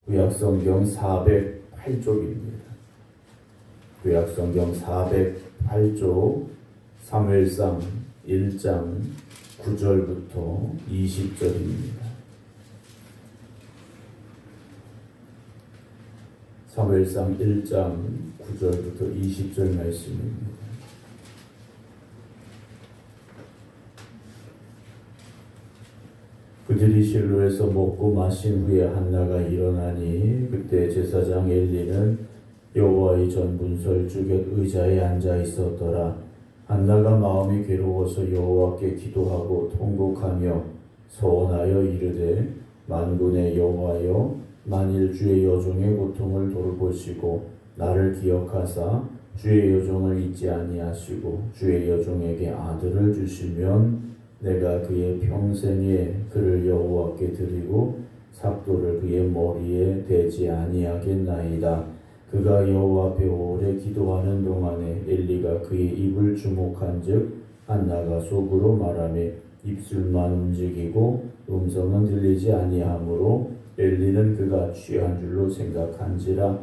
구약성경 408쪽입니다. 구약성경 408쪽 사무엘상 1장 9절부터 20절입니다. 사무엘상 1장 9절부터 20절 말씀입니다. 그들이 실로에서 먹고 마신 후에 한나가 일어나니 그때 제사장 엘리는 여호와의 전 문설 주곁 의자에 앉아 있었더라. 한나가 마음이 괴로워서 여호와께 기도하고 통곡하며 서원하여 이르되 만군의 여호와여 만일 주의 여종의 고통을 돌보시고 나를 기억하사 주의 여종을 잊지 아니하시고 주의 여종에게 아들을 주시면 내가 그의 평생에 그를 여호와께 드리고 삭도를 그의 머리에 대지 아니하겠나이다. 그가 여호와 앞에 오래 기도하는 동안에 엘리가 그의 입을 주목한즉 한나가 속으로 말하며 입술만 움직이고 음성은 들리지 아니하므로 엘리는 그가 취한 줄로 생각한지라.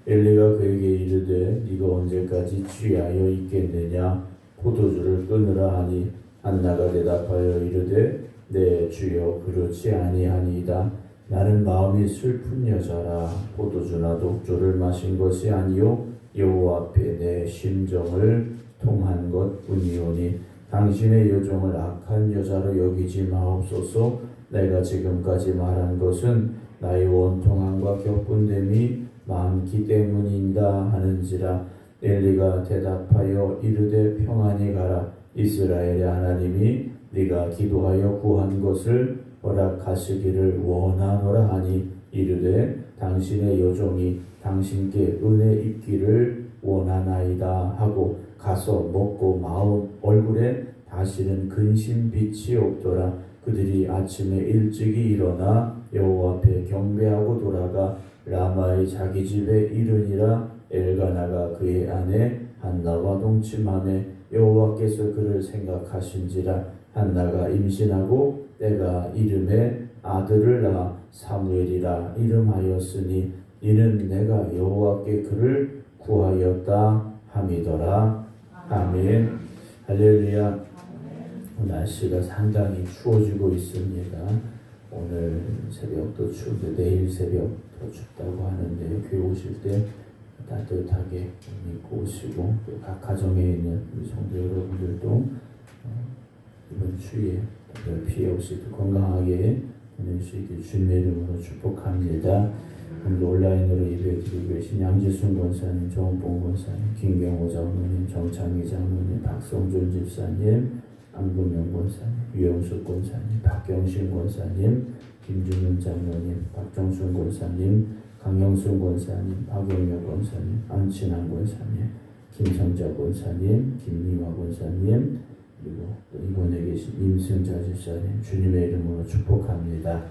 엘리가 그에게 이르되 네가 언제까지 취하여 있겠느냐 포도주를 끊으라 하니 한나가 대답하여 이르되 네 주여 그렇지 아니하니이다. 나는 마음이 슬픈 여자라. 포도주나 독주를 마신 것이 아니요 여호와 앞에 내 심정을 통한 것뿐이오니 당신의 여종을 악한 여자로 여기지 마옵소서. 내가 지금까지 말한 것은 나의 원통함과 격분됨이 많기 때문인가 하는지라. 엘리가 대답하여 이르되 평안히 가라. 이스라엘의 하나님이 네가 기도하여 구한 것을 허락하시기를 원하노라 하니 이르되 당신의 여종이 당신께 은혜 입기를 원하나이다 하고 가서 먹고 마음 얼굴에 다시는 근심 빛이 없더라. 그들이 아침에 일찍이 일어나 여호와 앞에 경배하고 돌아가 라마의 자기 집에 이르니라. 엘가나가 그의 아내 한나와 동침하매 여호와께서 그를 생각하신지라. 한나가 임신하고 때가 이름에 아들을 낳아 사무엘이라 이름하였으니 이는 내가 여호와께 그를 구하였다 함이더라. 아멘. 할렐루야. 날씨가 상당히 추워지고 있습니다. 오늘 새벽도 추운데 내일 새벽 더 춥다고 하는데 교회 오실 때 따뜻하게 입고 오시고 또 각 가정에 있는 우리 성도 여러분들도 이번 추위에 피해 없이 건강하게 보낼 수 있게 주님의 이름으로 축복합니다. 오늘 온라인으로 예배드리고 계신 양지순 권사님, 정봉 권사님, 김경호 장로님, 정창희 장로님, 박성준 집사님, 안금영 권사님, 유영숙 권사님, 박경신 권사님, 김준훈 장로님, 박정순 권사님, 강영순 권사님, 박영혁 권사님, 안친환 권사님, 김성자 권사님, 김미화 권사님, 그리고 또 이번에 계신 임승자 집사님 주님의 이름으로 축복합니다.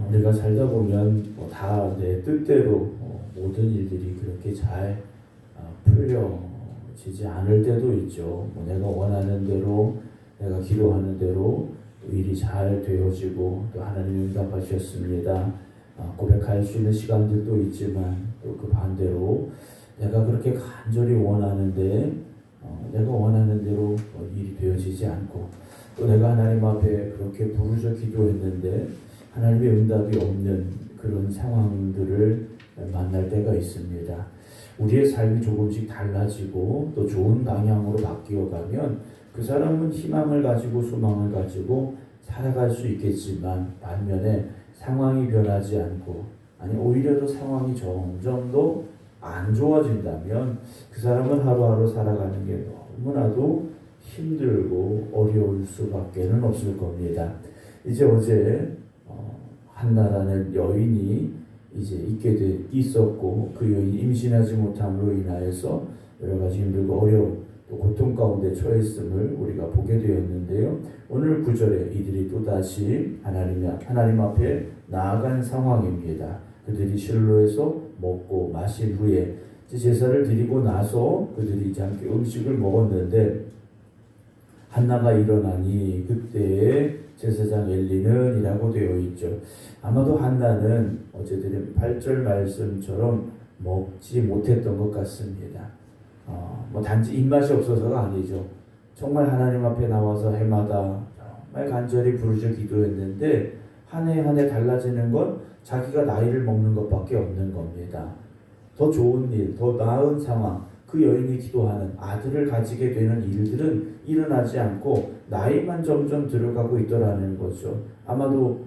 우리가 살다 보면 다 내 뜻대로 모든 일들이 그렇게 잘 풀려지지 않을 때도 있죠. 내가 원하는 대로 내가 기도하는 대로 일이 잘 되어지고 또 하나님이 응답하셨습니다. 고백할 수 있는 시간들도 있지만 또 그 반대로 내가 그렇게 간절히 원하는데 내가 원하는 대로 일이 되어지지 않고 또 내가 하나님 앞에 그렇게 부르짖어 기도했는데 하나님의 응답이 없는 그런 상황들을 만날 때가 있습니다. 우리의 삶이 조금씩 달라지고 또 좋은 방향으로 바뀌어가면 그 사람은 희망을 가지고 소망을 가지고 살아갈 수 있겠지만 반면에 상황이 변하지 않고 아니 오히려 더 상황이 점점 더 안 좋아진다면 그 사람은 하루하루 살아가는 게 너무나도 힘들고 어려울 수밖에는 없을 겁니다. 이제 어제 한나라는 여인이 이제 있었고 그 여인이 임신하지 못함으로 인하여서 여러 가지 힘들고 어려운 또 고통 가운데 처했음을 우리가 보게 되었는데요. 오늘 9절에 이들이 또다시 하나님 앞에 나아간 상황입니다. 그들이 실로에서 먹고 마신 후에 제사를 드리고 나서 그들이 이제 함께 음식을 먹었는데 한나가 일어나니 그때에 제사장 엘리는 이라고 되어 있죠. 아마도 한나는 어제드린 8절 말씀처럼 먹지 못했던 것 같습니다. 뭐 단지 입맛이 없어서가 아니죠. 정말 하나님 앞에 나와서 해마다 정말 간절히 부르짖어 기도했는데 한 해 한 해 달라지는 건 자기가 나이를 먹는 것밖에 없는 겁니다. 더 좋은 일, 더 나은 상황, 그 여인이 기도하는 아들을 가지게 되는 일들은 일어나지 않고 나이만 점점 들어가고 있더라는 거죠. 아마도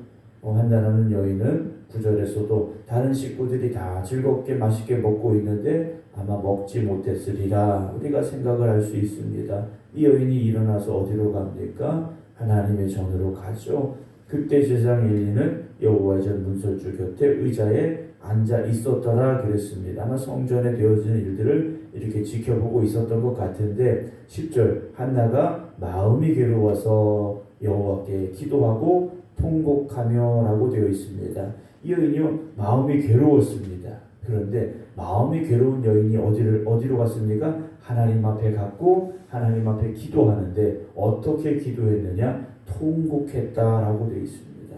한나라는 여인은 9절에서도 다른 식구들이 다 즐겁게 맛있게 먹고 있는데 아마 먹지 못했으리라 우리가 생각을 할 수 있습니다. 이 여인이 일어나서 어디로 갑니까? 하나님의 전으로 가죠. 그때 제사장 엘리는 여호와의 전 문설주 곁에 의자에 앉아 있었더라 그랬습니다. 아마 성전에 되어지는 일들을 이렇게 지켜보고 있었던 것 같은데 10절 한나가 마음이 괴로워서 여호와께 기도하고 통곡하며 라고 되어 있습니다. 이 여인이요 마음이 괴로웠습니다. 그런데 마음이 괴로운 여인이 어디로 갔습니까? 하나님 앞에 갔고 하나님 앞에 기도하는데 어떻게 기도했느냐? 통곡했다라고 되어 있습니다.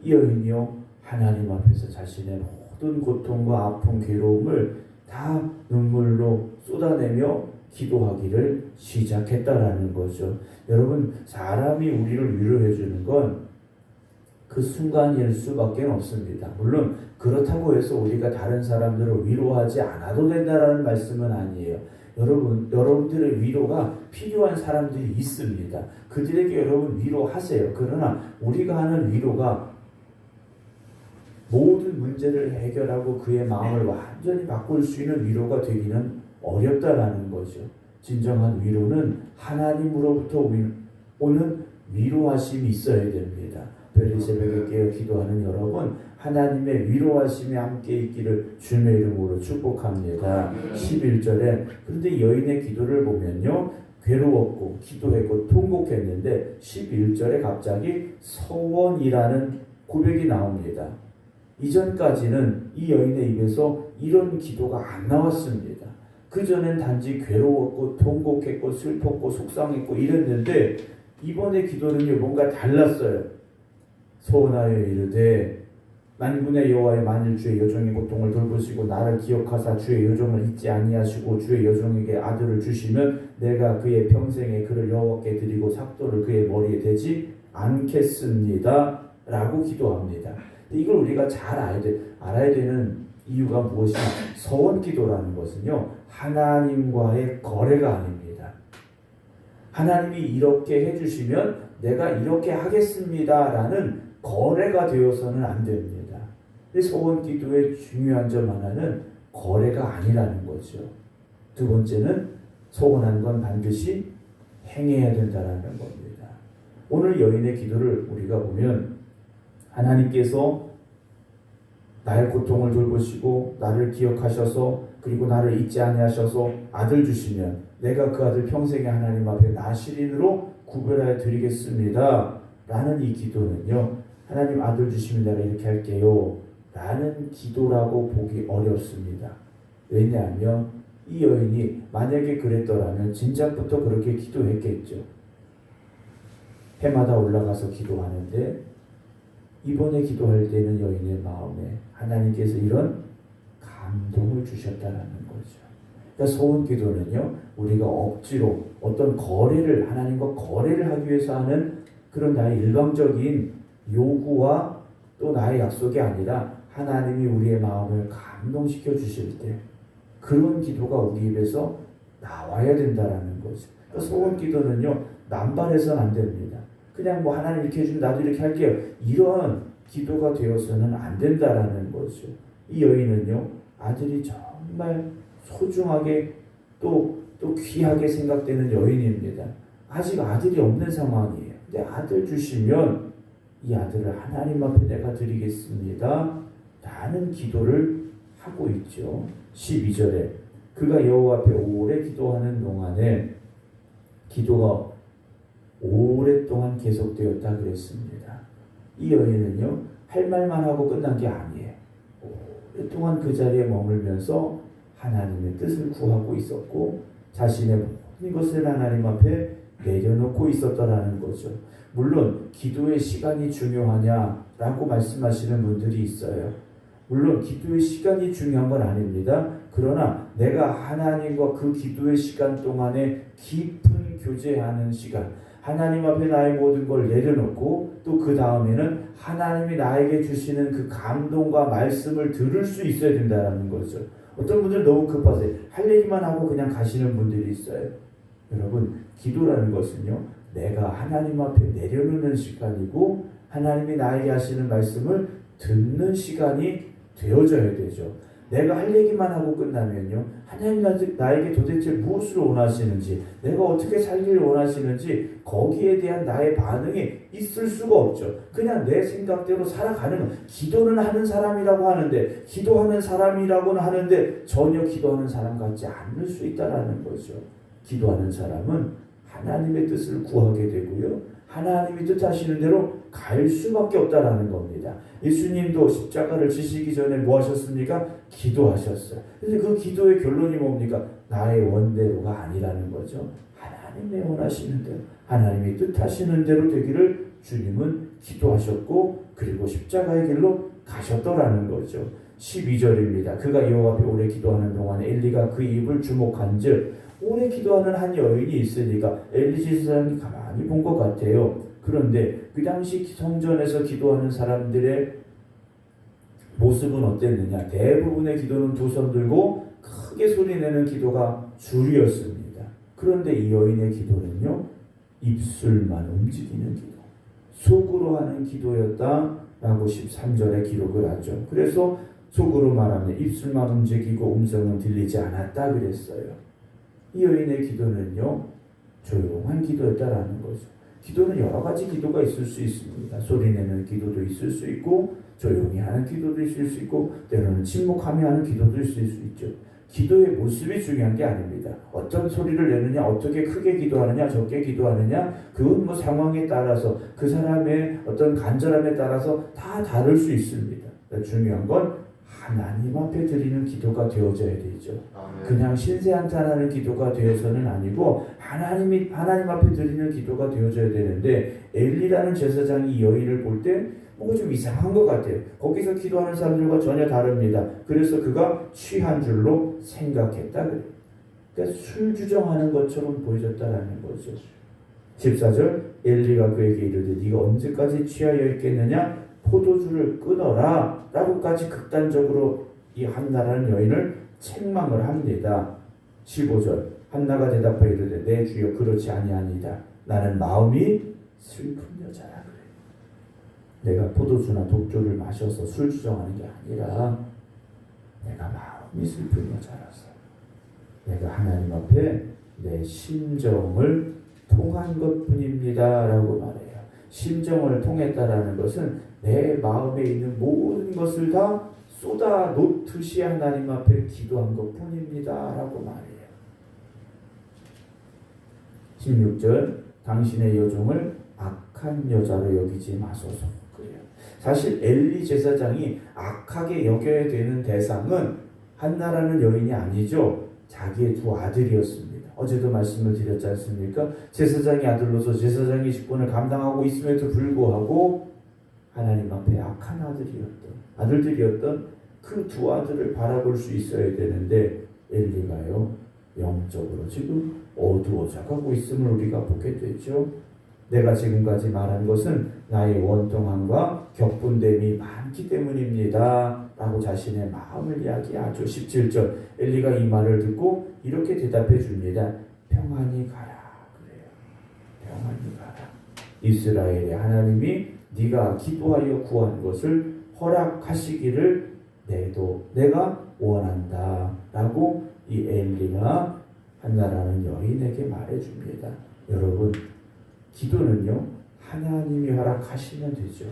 이 여인이요 하나님 앞에서 자신의 모든 고통과 아픔, 괴로움을 다 눈물로 쏟아내며 기도하기를 시작했다라는 거죠. 여러분 사람이 우리를 위로해 주는 건 그 순간일 수밖에 없습니다. 물론 그렇다고 해서 우리가 다른 사람들을 위로하지 않아도 된다라는 말씀은 아니에요. 여러분들의 위로가 필요한 사람들이 있습니다. 그들에게 여러분 위로하세요. 그러나 우리가 하는 위로가 모든 문제를 해결하고 그의 마음을 완전히 바꿀 수 있는 위로가 되기는 어렵다라는 거죠. 진정한 위로는 하나님으로부터 오는 위로하심이 있어야 됩니다. 별이 새벽에 깨어 기도하는 여러분, 하나님의 위로하심이 함께 있기를 주님의 이름으로 축복합니다. 11절에 그런데 여인의 기도를 보면요 괴로웠고 기도했고 통곡했는데 11절에 갑자기 서원이라는 고백이 나옵니다. 이전까지는 이 여인의 입에서 이런 기도가 안 나왔습니다. 그전엔 단지 괴로웠고 통곡했고 슬펐고 속상했고 이랬는데 이번에 기도는요 뭔가 달랐어요. 소원하여 이르되 만군의 여호와의 만일 주의 여종의 고통을 돌보시고 나를 기억하사 주의 여종을 잊지 아니하시고 주의 여종에게 아들을 주시면 내가 그의 평생에 그를 여호와께 드리고 삭도를 그의 머리에 대지 않겠습니다 라고 기도합니다. 이걸 우리가 잘 알아야 되는 이유가 무엇이냐? 서원 기도라는 것은요 하나님과의 거래가 아닙니다. 하나님이 이렇게 해주시면 내가 이렇게 하겠습니다 라는 거래가 되어서는 안 됩니다. 소원 기도의 중요한 점 하나는 거래가 아니라는 거죠. 두 번째는 소원한 건 반드시 행해야 된다는 겁니다. 오늘 여인의 기도를 우리가 보면 하나님께서 나의 고통을 돌보시고 나를 기억하셔서 그리고 나를 잊지 아니하셔서 아들 주시면 내가 그 아들 평생에 하나님 앞에 나 시린으로 구별하여 드리겠습니다 라는 이 기도는요 하나님 아들 주시면 내가 이렇게 할게요 라는 기도라고 보기 어렵습니다. 왜냐하면 이 여인이 만약에 그랬더라면 진작부터 그렇게 기도했겠죠. 해마다 올라가서 기도하는데 이번에 기도할 때는 여인의 마음에 하나님께서 이런 감동을 주셨다라는 거죠. 그러니까 소원 기도는요 우리가 억지로 어떤 거래를 하나님과 거래를 하기 위해서 하는 그런 나의 일방적인 요구와 또 나의 약속이 아니라 하나님이 우리의 마음을 감동시켜 주실 때 그런 기도가 우리 입에서 나와야 된다라는 거죠. 그러니까 소원 기도는요 남발해서는 안 됩니다. 그냥 뭐 하나님 이렇게 해주면 나도 이렇게 할게요 이런 기도가 되어서는 안 된다라는 거죠. 이 여인은요 아들이 정말 소중하게 또 귀하게 생각되는 여인입니다. 아직 아들이 없는 상황이에요. 근데 아들 주시면 이 아들을 하나님 앞에 내가 드리겠습니다 라는 기도를 하고 있죠. 12절에 그가 여호와 앞에 오래 기도하는 동안에 기도가 오랫동안 계속되었다 그랬습니다. 이 여인은요 할 말만 하고 끝난 게 아니에요. 오랫동안 그 자리에 머물면서 하나님의 뜻을 구하고 있었고 자신의 모든 것을 하나님 앞에 내려놓고 있었더라는 거죠. 물론 기도의 시간이 중요하냐라고 말씀하시는 분들이 있어요. 물론 기도의 시간이 중요한 건 아닙니다. 그러나 내가 하나님과 그 기도의 시간 동안에 깊은 교제하는 시간, 하나님 앞에 나의 모든 걸 내려놓고 또 그 다음에는 하나님이 나에게 주시는 그 감동과 말씀을 들을 수 있어야 된다는 거죠. 어떤 분들은 너무 급하세요. 할 얘기만 하고 그냥 가시는 분들이 있어요. 여러분, 기도라는 것은요, 내가 하나님 앞에 내려놓는 시간이고 하나님이 나에게 하시는 말씀을 듣는 시간이 되어져야 되죠. 내가 할 얘기만 하고 끝나면요, 하나님 나에게 도대체 무엇을 원하시는지, 내가 어떻게 살기를 원하시는지 거기에 대한 나의 반응이 있을 수가 없죠. 그냥 내 생각대로 살아가는, 기도는 하는 사람이라고 하는데, 기도하는 사람이라고는 하는데 전혀 기도하는 사람 같지 않을 수 있다는 거죠. 기도하는 사람은 하나님의 뜻을 구하게 되고요, 하나님이 뜻하시는 대로 갈 수밖에 없다라는 겁니다. 예수님도 십자가를 지시기 전에 뭐 하셨습니까? 기도하셨어요. 근데 그 기도의 결론이 뭡니까? 나의 원대로가 아니라는 거죠. 하나님의 원하시는 대로, 하나님이 뜻하시는 대로 되기를 주님은 기도하셨고, 그리고 십자가의 길로 가셨더라는 거죠. 12절입니다. 그가 여호와 앞에 오래 기도하는 동안에 엘리가 그 입을 주목한즉, 오래 기도하는 한 여인이 있으니까 엘리 제사장이 가만히 본 것 같아요. 그런데 그 당시 성전에서 기도하는 사람들의 모습은 어땠느냐? 대부분의 기도는 두 손 들고 크게 소리내는 기도가 주류였습니다. 그런데 이 여인의 기도는요, 입술만 움직이는 기도, 속으로 하는 기도였다라고 13절에 기록을 하죠. 그래서 속으로 말하면 입술만 움직이고 음성은 들리지 않았다 그랬어요. 이 여인의 기도는요, 조용한 기도였다라는 거죠. 기도는 여러 가지 기도가 있을 수 있습니다. 소리내는 기도도 있을 수 있고, 조용히 하는 기도도 있을 수 있고, 때로는 침묵하며 하는 기도도 있을 수 있죠. 기도의 모습이 중요한 게 아닙니다. 어떤 소리를 내느냐, 어떻게 크게 기도하느냐, 적게 기도하느냐, 그건 뭐 상황에 따라서, 그 사람의 어떤 간절함에 따라서 다 다를 수 있습니다. 중요한 건 하나님 앞에 드리는 기도가 되어져야 되죠. 그냥 신세한탄하는 기도가 되어서는 아니고 하나님 앞에 드리는 기도가 되어져야 되는데, 엘리라는 제사장이 이 여인을 볼 때 뭔가 좀 이상한 것 같아요. 거기서 기도하는 사람들과 전혀 다릅니다. 그래서 그가 취한 줄로 생각했다 그래요. 그러니까 술 주정하는 것처럼 보여졌다라는 거죠. 14절, 엘리가 그에게 이르되 네가 언제까지 취하여 있겠느냐? 포도주를 끊어라 라고까지 극단적으로 이 한나라는 여인을 책망을 합니다. 15절, 한나가 대답하여 이르되 내 주여 그렇지 아니하니이다. 나는 마음이 슬픈 여자라 그래. 내가 포도주나 독주를 마셔서 술 주정하는 게 아니라 내가 마음이 슬픈 여자라서 내가 하나님 앞에 내 심정을 통한 것뿐입니다 라고 말해요. 심정을 통했다라는 것은 내 마음에 있는 모든 것을 다 쏟아 놓듯이 하나님 앞에 기도한 것뿐입니다 라고 말해요. 16절, 당신의 여종을 악한 여자로 여기지 마소서 그래요. 사실 엘리 제사장이 악하게 여겨야 되는 대상은 한나라는 여인이 아니죠. 자기의 두 아들이었습니다. 어제도 말씀을 드렸지 않습니까? 제사장의 아들로서 제사장의 직분을 감당하고 있음에도 불구하고 하나님 앞에 악한 아들들이었던 그 두 아들을 바라볼 수 있어야 되는데, 엘리가요, 영적으로 지금 어두워져 가고 있음을 우리가 보게 되죠. 내가 지금까지 말한 것은 나의 원통함과 격분됨이 많기 때문입니다 라고 자신의 마음을 이야기하죠. 17절, 엘리가 이 말을 듣고 이렇게 대답해 줍니다. 평안히 가라 그래요. 평안히 가라. 이스라엘의 하나님이 네가 기도하여 구한 것을 허락하시기를 내가 원한다 라고 이 엘리가 한나라는 여인에게 말해줍니다. 여러분, 기도는요, 하나님이 허락하시면 되죠.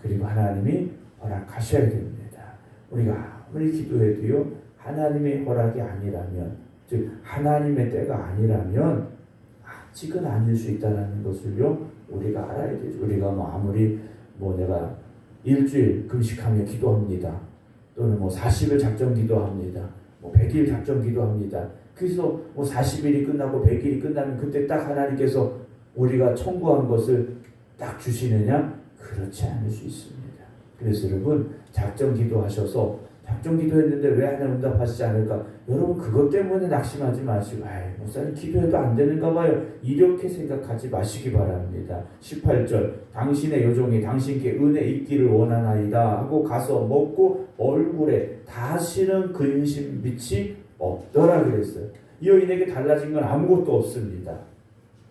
그리고 하나님이 허락하셔야 됩니다. 우리가 아무리 기도해도요, 하나님의 허락이 아니라면, 즉 하나님의 때가 아니라면 아직은 아닐 수 있다는 것을요, 우리가 알아야 되죠. 우리가 아무리 내가 일주일 금식하며 기도합니다. 또는 40일 작정 기도합니다. 100일 작정 기도합니다. 그래서 40일이 끝나고 100일이 끝나면 그때 딱 하나님께서 우리가 청구한 것을 딱 주시느냐? 그렇지 않을 수 있습니다. 그래서 여러분 작정 기도하셔서 작정 기도했는데 왜 하나님 응답하시지 않을까? 여러분 그것 때문에 낙심하지 마시고 목사님 기도해도 안 되는가 봐요. 이렇게 생각하지 마시기 바랍니다. 18절 당신의 요종이 당신께 은혜 있기를 원하나이다 하고 가서 먹고 얼굴에 다시는 근심 빛이 없더라 그랬어요. 이 여인에게 달라진 건 아무것도 없습니다.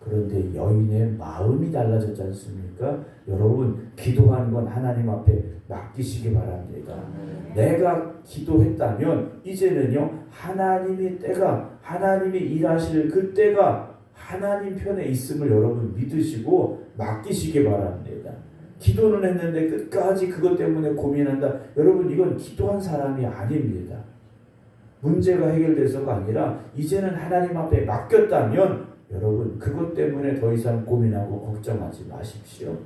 그런데 여인의 마음이 달라졌지 않습니까? 여러분 기도하는 건 하나님 앞에 맡기시기 바랍니다. 내가 기도했다면 이제는요 하나님이 일하실 그 때가 하나님 편에 있음을 여러분 믿으시고 맡기시기 바랍니다. 기도는 했는데 끝까지 그것 때문에 고민한다. 여러분 이건 기도한 사람이 아닙니다. 문제가 해결돼서가 아니라 이제는 하나님 앞에 맡겼다면 여러분 그것 때문에 더 이상 고민하고 걱정하지 마십시오.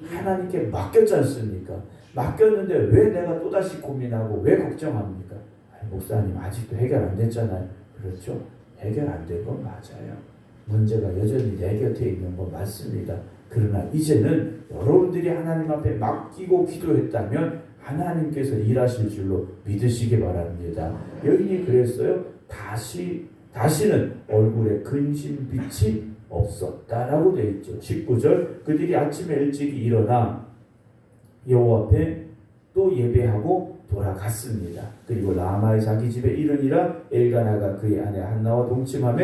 하나님께 맡겼지 않습니까? 맡겼는데 왜 내가 또다시 고민하고 왜 걱정합니까? 목사님 아직도 해결 안 됐잖아요. 그렇죠? 해결 안 된 건 맞아요. 문제가 여전히 내 곁에 있는 건 맞습니다. 그러나 이제는 여러분들이 하나님 앞에 맡기고 기도했다면 하나님께서 일하실 줄로 믿으시기 바랍니다. 여인이 그랬어요. 다시는 얼굴에 근심 빛이 없었다라고 되어 있죠. 19절 그들이 아침에 일찍 일어나 여호와 앞에 또 예배하고 돌아갔습니다. 그리고 라마의 자기 집에 이르니라 엘가나가 그의 아내 한나와 동침하며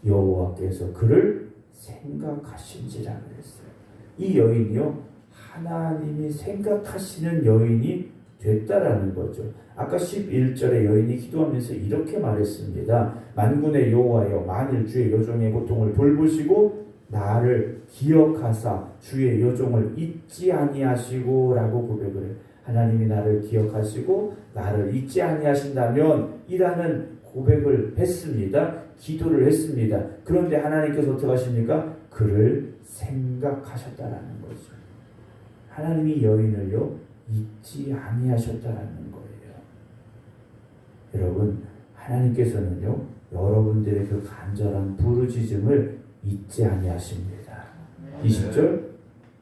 여호와께서 그를 생각하신지라 그랬어요. 이 여인이요 하나님이 생각하시는 여인이 됐다라는 거죠. 아까 11절에 여인이 기도하면서 이렇게 말했습니다. 만군의 여호와여 만일 주의 여종의 고통을 돌보시고 나를 기억하사 주의 여종을 잊지 아니하시고 라고 고백을 해요. 하나님이 나를 기억하시고 나를 잊지 아니하신다면 이라는 고백을 했습니다. 기도를 했습니다. 그런데 하나님께서 어떻게 하십니까? 그를 생각하셨다라는 거죠. 하나님이 여인을요 잊지 아니하셨다라는 거예요. 여러분 하나님께서는요 여러분들의 그 간절한 부르짖음을 잊지 아니하십니다. 20절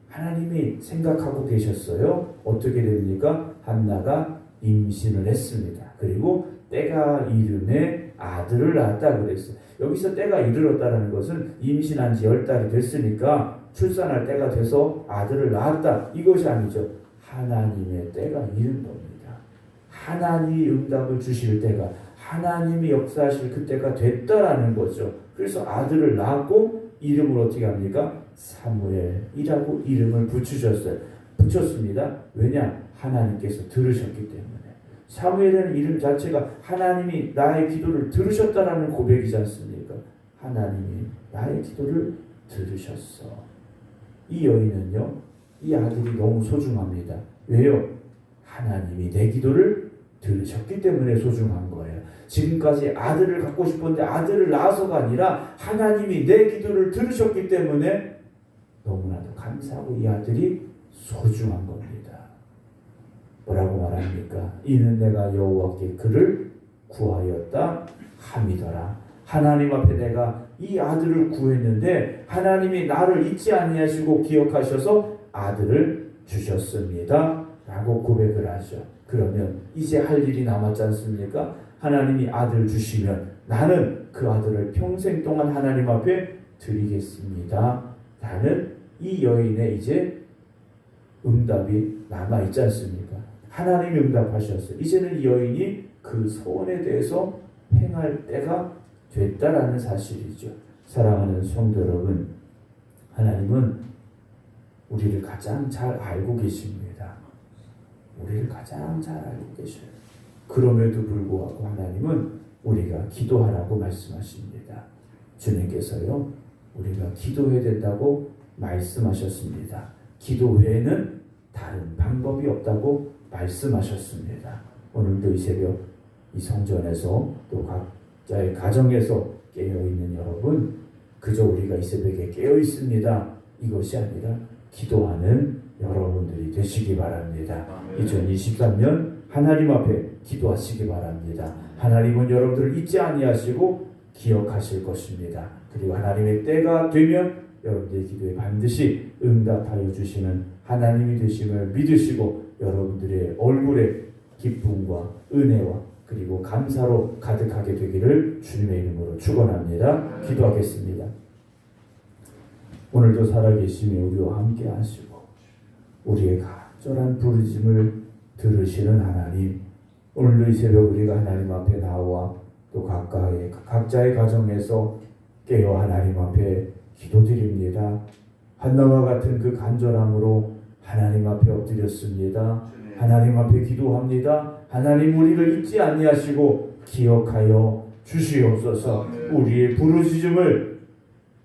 하나님이 생각하고 계셨어요. 어떻게 됩니까? 한나가 임신을 했습니다. 그리고 때가 이름에 아들을 낳았다 그랬어요. 여기서 때가 이르렀다는 것은 임신한 지 10달이 됐으니까 출산할 때가 돼서 아들을 낳았다 이것이 아니죠. 하나님의 때가 이른 겁니다. 하나님이 응답을 주실 때가 하나님이 역사하실 그때가 됐다라는 거죠. 그래서 아들을 낳았고 이름을 어떻게 합니까? 사무엘이라고 이름을 붙였습니다. 왜냐? 하나님께서 들으셨기 때문에. 사무엘이라는 이름 자체가 하나님이 나의 기도를 들으셨다라는 고백이지 않습니까? 하나님이 나의 기도를 들으셨어. 이 여인은요, 이 아들이 너무 소중합니다. 왜요? 하나님이 내 기도를 들으셨기 때문에 소중한 거예요. 지금까지 아들을 갖고 싶었는데 아들을 낳아서가 아니라 하나님이 내 기도를 들으셨기 때문에 너무나도 감사하고 이 아들이 소중한 겁니다. 뭐라고 말합니까? 이는 내가 여호와께 그를 구하였다 함이더라. 하나님 앞에 내가 이 아들을 구했는데 하나님이 나를 잊지 아니하시고 기억하셔서 아들을 주셨습니다. 라고 고백을 하죠. 그러면 이제 할 일이 남았지 않습니까? 하나님이 아들 주시면 나는 그 아들을 평생 동안 하나님 앞에 드리겠습니다. 라는 이 여인의 이제 응답이 남아있지 않습니까? 하나님이 응답하셨어요. 이제는 이 여인이 그 소원에 대해서 행할 때가 됐다라는 사실이죠. 사랑하는 성도 여러분, 하나님은 우리를 가장 잘 알고 계십니다. 우리를 가장 잘 알고 계셔요. 그럼에도 불구하고 하나님은 우리가 기도하라고 말씀하십니다. 주님께서요, 우리가 기도해야 된다고 말씀하셨습니다. 기도 외에는 다른 방법이 없다고 말씀하셨습니다. 오늘도 이 새벽 이 성전에서 또 각자의 가정에서 깨어있는 여러분, 그저 우리가 이 새벽에 깨어있습니다. 이것이 아니라 기도하는 여러분들이 되시기 바랍니다. 2023년 하나님 앞에 기도하시기 바랍니다. 하나님은 여러분들을 잊지 아니하시고 기억하실 것입니다. 그리고 하나님의 때가 되면 여러분들의 기도에 반드시 응답하여 주시는 하나님이 되심을 믿으시고 여러분들의 얼굴에 기쁨과 은혜와 그리고 감사로 가득하게 되기를 주님의 이름으로 축원합니다. 기도하겠습니다. 오늘도 살아계시며 우리와 함께 하시고 우리의 간절한 부르심을 들으시는 하나님, 오늘도 이 새벽 우리가 하나님 앞에 나와 또 각자의 가정에서 깨어 하나님 앞에 기도드립니다. 한나와 같은 그 간절함으로 하나님 앞에 엎드렸습니다. 하나님 앞에 기도합니다. 하나님 우리를 잊지 아니하시고 기억하여 주시옵소서. 우리의 부르짖음을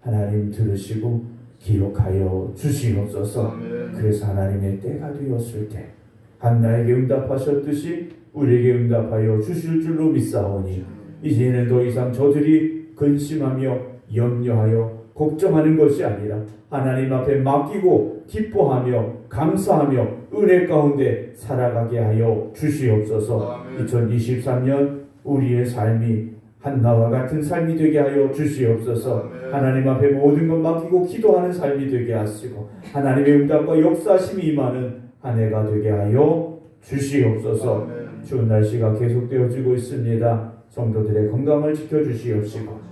하나님 들으시고 기억하여 주시옵소서. 그래서 하나님의 때가 되었을 때 한나에게 응답하셨듯이 우리에게 응답하여 주실 줄로 믿사오니 이제는 더 이상 저들이 근심하며 염려하여 걱정하는 것이 아니라 하나님 앞에 맡기고 기뻐하며 감사하며 은혜 가운데 살아가게 하여 주시옵소서. 2023년 우리의 삶이 한나와 같은 삶이 되게 하여 주시옵소서. 하나님 앞에 모든 것 맡기고 기도하는 삶이 되게 하시고 하나님의 응답과 역사심이 임하는 한 해가 되게 하여 주시옵소서. 추운 날씨가 계속되어지고 있습니다. 성도들의 건강을 지켜주시옵시고